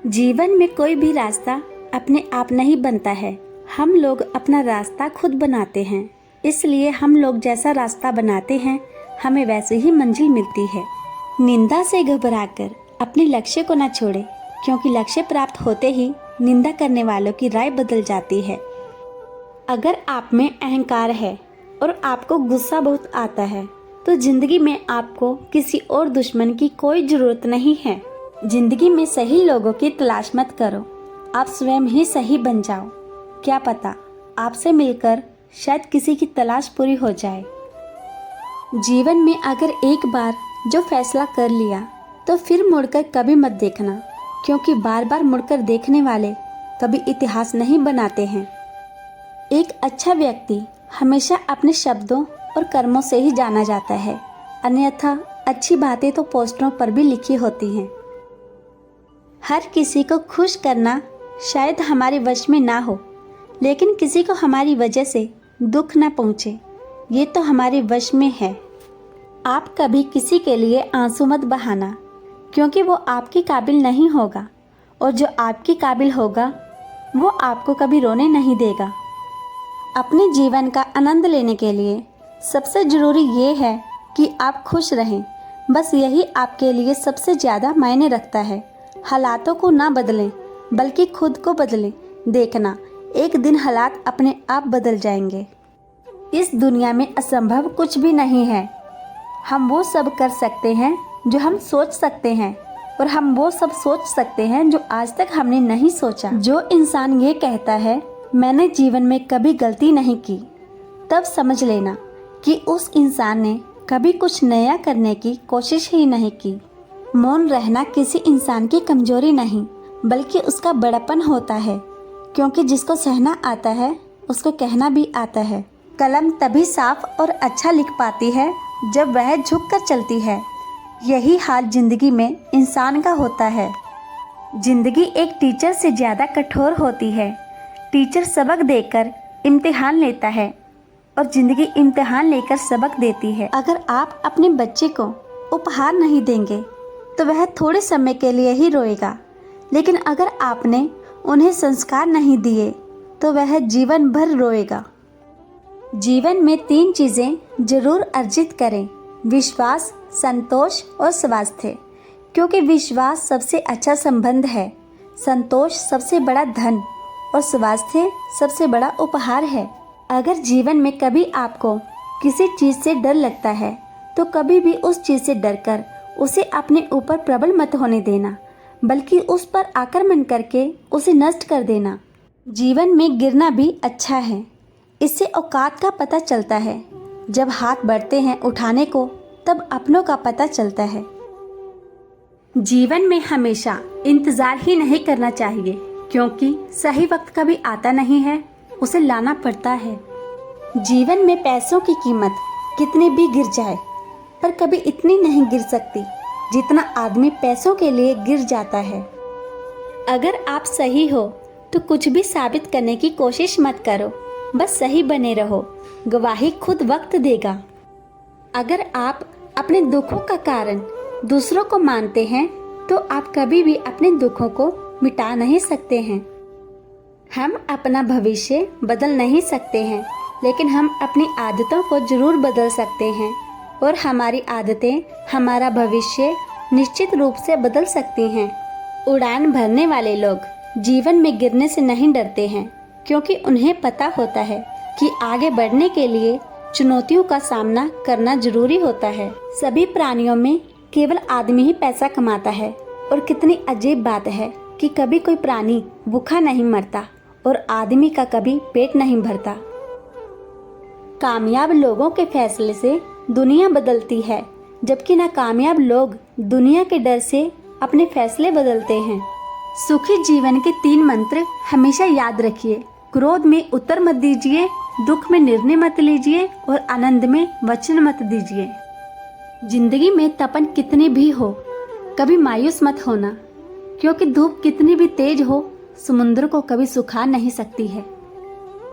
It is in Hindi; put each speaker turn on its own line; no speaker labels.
जीवन में कोई भी रास्ता अपने आप नहीं बनता है। हम लोग अपना रास्ता खुद बनाते हैं। इसलिए हम लोग जैसा रास्ता बनाते हैं हमें वैसे ही मंजिल मिलती है। निंदा से घबराकर अपने लक्ष्य को न छोड़े, क्योंकि लक्ष्य प्राप्त होते ही निंदा करने वालों की राय बदल जाती है। अगर आप में अहंकार है और आपको गुस्सा बहुत आता है तो जिंदगी में आपको किसी और दुश्मन की कोई ज़रूरत नहीं है। जिंदगी में सही लोगों की तलाश मत करो, आप स्वयं ही सही बन जाओ। क्या पता आपसे मिलकर शायद किसी की तलाश पूरी हो जाए। जीवन में अगर एक बार जो फैसला कर लिया तो फिर मुड़कर कभी मत देखना, क्योंकि बार बार मुड़कर देखने वाले कभी इतिहास नहीं बनाते हैं। एक अच्छा व्यक्ति हमेशा अपने शब्दों और कर्मों से ही जाना जाता है, अन्यथा अच्छी बातें तो पोस्टरों पर भी लिखी होती हैं। हर किसी को खुश करना शायद हमारे वश में ना हो, लेकिन किसी को हमारी वजह से दुख ना पहुँचे ये तो हमारे वश में है। आप कभी किसी के लिए आंसू मत बहाना, क्योंकि वो आपके काबिल नहीं होगा, और जो आपके काबिल होगा वो आपको कभी रोने नहीं देगा। अपने जीवन का आनंद लेने के लिए सबसे ज़रूरी ये है कि आप खुश रहें। बस यही आपके लिए सबसे ज़्यादा मायने रखता है। हालातों को ना बदलें, बल्कि खुद को बदलें। देखना एक दिन हालात अपने आप बदल जाएंगे। इस दुनिया में असंभव कुछ भी नहीं है। हम वो सब कर सकते हैं जो हम सोच सकते हैं, और हम वो सब सोच सकते हैं जो आज तक हमने नहीं सोचा। जो इंसान ये कहता है मैंने जीवन में कभी गलती नहीं की, तब समझ लेना कि उस इंसान ने कभी कुछ नया करने की कोशिश ही नहीं की। मौन रहना किसी इंसान की कमजोरी नहीं, बल्कि उसका बड़प्पन होता है, क्योंकि जिसको सहना आता है उसको कहना भी आता है। कलम तभी साफ और अच्छा लिख पाती है जब वह झुक कर चलती है। यही हाल जिंदगी में इंसान का होता है। जिंदगी एक टीचर से ज़्यादा कठोर होती है। टीचर सबक देकर इम्तिहान लेता है और जिंदगी इम्तिहान लेकर सबक देती है। अगर आप अपने बच्चे को उपहार नहीं देंगे तो वह थोड़े समय के लिए ही रोएगा, लेकिन अगर आपने उन्हें संस्कार नहीं दिए तो वह जीवन भर रोएगा। जीवन में 3 चीज़ें जरूर अर्जित करें: विश्वास, संतोष और स्वास्थ्य। क्योंकि विश्वास सबसे अच्छा संबंध है, संतोष सबसे बड़ा धन और स्वास्थ्य सबसे बड़ा उपहार है। अगर जीवन में कभी आपको किसी चीज़ से डर लगता है तो कभी भी उस चीज़ से डरकर उसे अपने ऊपर प्रबल मत होने देना, बल्कि उस पर आक्रमण करके उसे नष्ट कर देना। जीवन में गिरना भी अच्छा है, इससे औकात का पता चलता है। जब हाथ बढ़ते हैं उठाने को तब अपनों का पता चलता है। जीवन में हमेशा इंतज़ार ही नहीं करना चाहिए, क्योंकि सही वक्त कभी आता नहीं है, उसे लाना पड़ता है। जीवन में पैसों की कीमत कितनी भी गिर जाए पर कभी इतनी नहीं गिर सकती जितना आदमी पैसों के लिए गिर जाता है। अगर आप सही हो तो कुछ भी साबित करने की कोशिश मत करो, बस सही बने रहो, गवाही खुद वक्त देगा। अगर आप अपने दुखों का कारण दूसरों को मानते हैं तो आप कभी भी अपने दुखों को मिटा नहीं सकते हैं। हम अपना भविष्य बदल नहीं सकते हैं, लेकिन हम अपनी आदतों को जरूर बदल सकते हैं, और हमारी आदतें हमारा भविष्य निश्चित रूप से बदल सकती हैं। उड़ान भरने वाले लोग जीवन में गिरने से नहीं डरते हैं, क्योंकि उन्हें पता होता है कि आगे बढ़ने के लिए चुनौतियों का सामना करना जरूरी होता है। सभी प्राणियों में केवल आदमी ही पैसा कमाता है, और कितनी अजीब बात है कि कभी कोई प्राणी भूखा नहीं मरता और आदमी का कभी पेट नहीं भरता। कामयाब लोगों के फैसले से दुनिया बदलती है, जबकि नाकामयाब लोग दुनिया के डर से अपने फैसले बदलते हैं। सुखी जीवन के 3 मंत्र हमेशा याद रखिए: क्रोध में उत्तर मत दीजिए, दुख में निर्णय मत लीजिए, और आनंद में वचन मत दीजिए। जिंदगी में तपन कितनी भी हो, कभी मायूस मत होना, क्योंकि धूप कितनी भी तेज हो समुद्र को कभी सुखा नहीं सकती है।